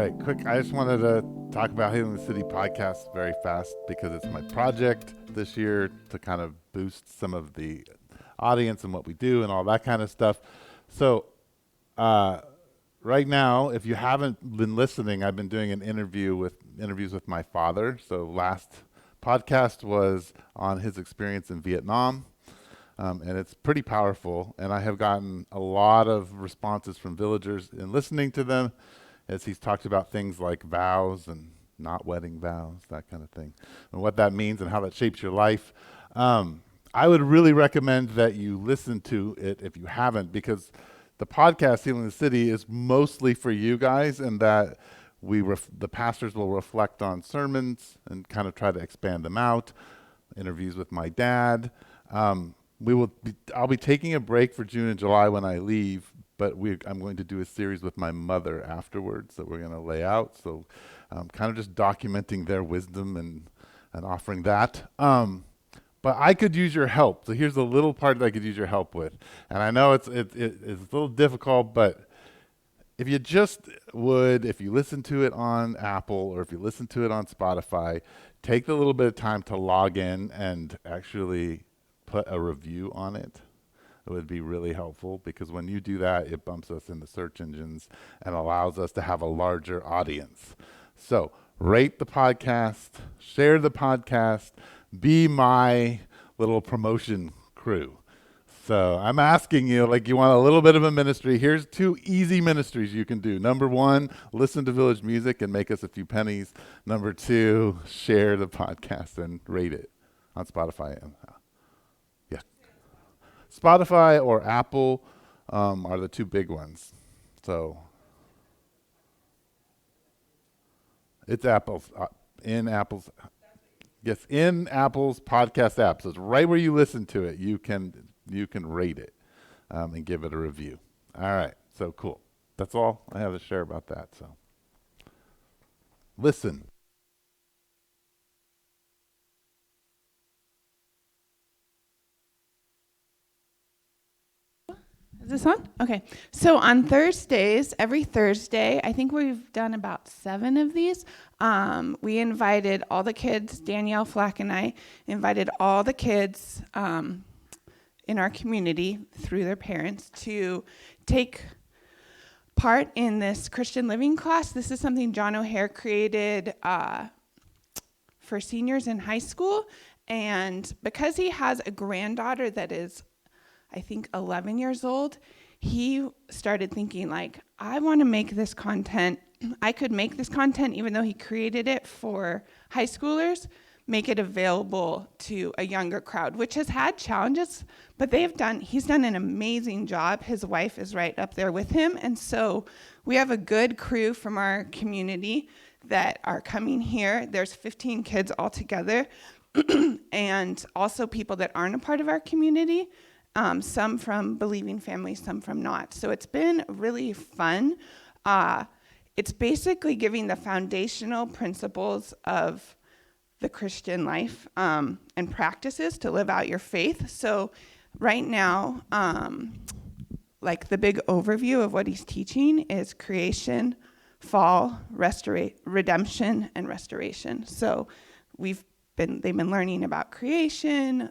right, quick. I just wanted to talk about Healing the City podcast very fast because it's my project this year to kind of boost some of the audience and what we do and all that kind of stuff. So, uh, right now, if you haven't been listening, I've been doing interviews with my father. So last podcast was on his experience in Vietnam. And it's pretty powerful. And I have gotten a lot of responses from villagers in listening to them as he's talked about things like vows and not wedding vows, that kind of thing, and what that means and how that shapes your life. I would really recommend that you listen to it if you haven't, because the podcast Healing the City is mostly for you guys, and that the pastors will reflect on sermons and kind of try to expand them out. Interviews with my dad. I'll be taking a break for June and July when I leave, but I'm going to do a series with my mother afterwards that we're going to lay out. So kind of just documenting their wisdom and offering that. But I could use your help. So here's a little part that I could use your help with. And I know it's a little difficult, but if you listen to it on Apple or if you listen to it on Spotify, take the little bit of time to log in and actually put a review on it. It would be really helpful, because when you do that, it bumps us in the search engines and allows us to have a larger audience. So rate the podcast, share the podcast, be my little promotion crew. So I'm asking you, you want a little bit of a ministry. Here's 2 easy ministries you can do. Number 1, listen to Village Music and make us a few pennies. Number 2, share the podcast and rate it on Spotify. Spotify or Apple are the 2 big ones. So it's Apple's in Apple's podcast app. So it's right where you listen to it. You can rate it and give it a review. All right. So cool. That's all I have to share about that. So listen. Is this on? Okay. So on Thursdays, every Thursday, I think we've done about 7 of these. We invited all the kids, Danielle Flack and I invited all the kids in our community through their parents to take part in this Christian living class. This is something John O'Hare created for seniors in high school. And because he has a granddaughter that is, I think, 11 years old, he started thinking, I want to make this content. I could make this content, even though he created it for high schoolers, make it available to a younger crowd, which has had challenges, but he's done an amazing job. His wife is right up there with him. And so we have a good crew from our community that are coming here. There's 15 kids altogether, and also people that aren't a part of our community. Some from believing families, some from not. So it's been really fun. It's basically giving the foundational principles of the Christian life and practices to live out your faith. So right now, the big overview of what he's teaching is creation, fall, redemption, and restoration. So they've been learning about creation.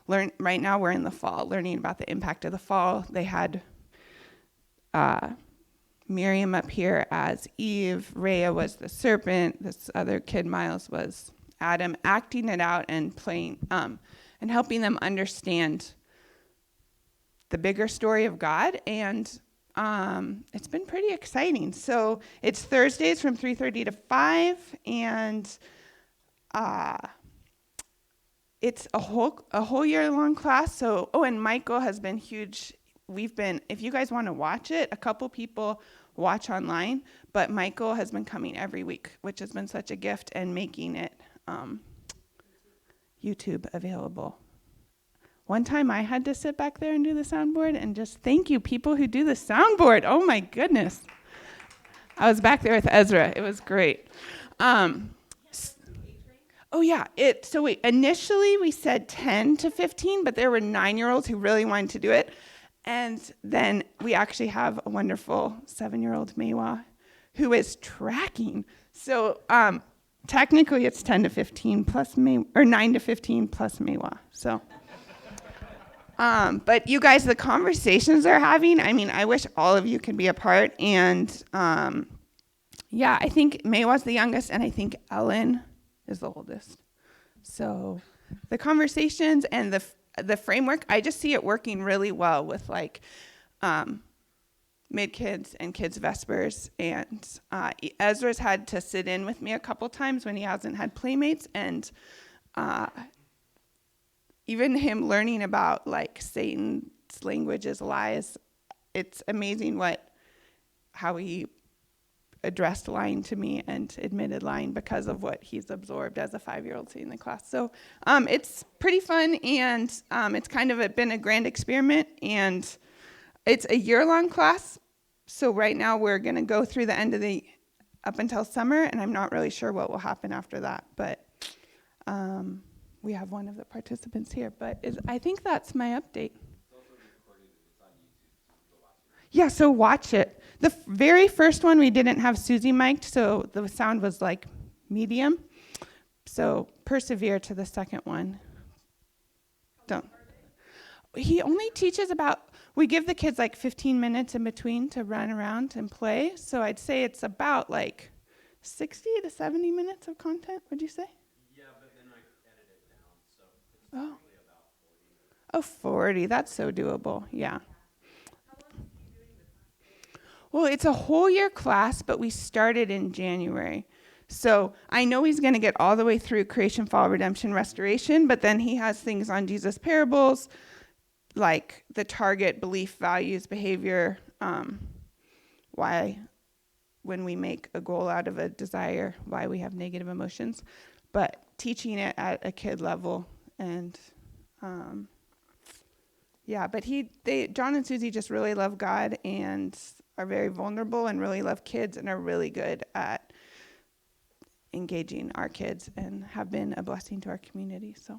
Right now we're in the fall, learning about the impact of the fall. They had Miriam up here as Eve, Rhea was the serpent, this other kid, Miles, was Adam, acting it out and playing and helping them understand the bigger story of God. And it's been pretty exciting. So it's Thursdays from 3:30 to 5, and it's a whole year-long class. So, and Michael has been huge. If you guys want to watch it, a couple people watch online, but Michael has been coming every week, which has been such a gift, and making it YouTube available. One time I had to sit back there and do the soundboard, and just thank you, people who do the soundboard. Oh my goodness. I was back there with Ezra. It was great. Oh yeah, initially we said 10 to 15, but there were 9-year-olds who really wanted to do it. And then we actually have a wonderful 7-year-old Maywa who is tracking. So technically it's 10 to 15 plus or 9 to 15 plus Mewa. So, but you guys, the conversations they're having, I mean, I wish all of you could be a part. And yeah, I think Mewa's the youngest, and I think Ellen is the oldest. So the conversations and the framework, I just see it working really well with like mid-kids and kids vespers. And Ezra's had to sit in with me a couple times when he hasn't had playmates, and even him learning about like Satan's language is lies. It's amazing how he addressed lying to me and admitted lying because of what he's absorbed as a 5-year-old sitting in the class. So it's pretty fun, and it's kind of been a grand experiment, and it's a year-long class. So right now we're going to go through the end of up until summer, and I'm not really sure what will happen after that, but we have one of the participants here. But I think that's my update. Yeah, so watch it. The very first one, we didn't have Susie mic'd, so the sound was like medium. So persevere to the second one. Don't. He only teaches we give the kids like 15 minutes in between to run around and play. So I'd say it's about like 60 to 70 minutes of content, would you say? Yeah, but then I edit it down, so it's probably about 40. Oh, 40. That's so doable. Yeah. Well, it's a whole year class, but we started in January. So I know he's going to get all the way through creation, fall, redemption, restoration, but then he has things on Jesus' parables, like the target, belief, values, behavior, why when we make a goal out of a desire, why we have negative emotions, but teaching it at a kid level. And yeah, but John and Susie just really love God and are very vulnerable and really love kids and are really good at engaging our kids and have been a blessing to our community. So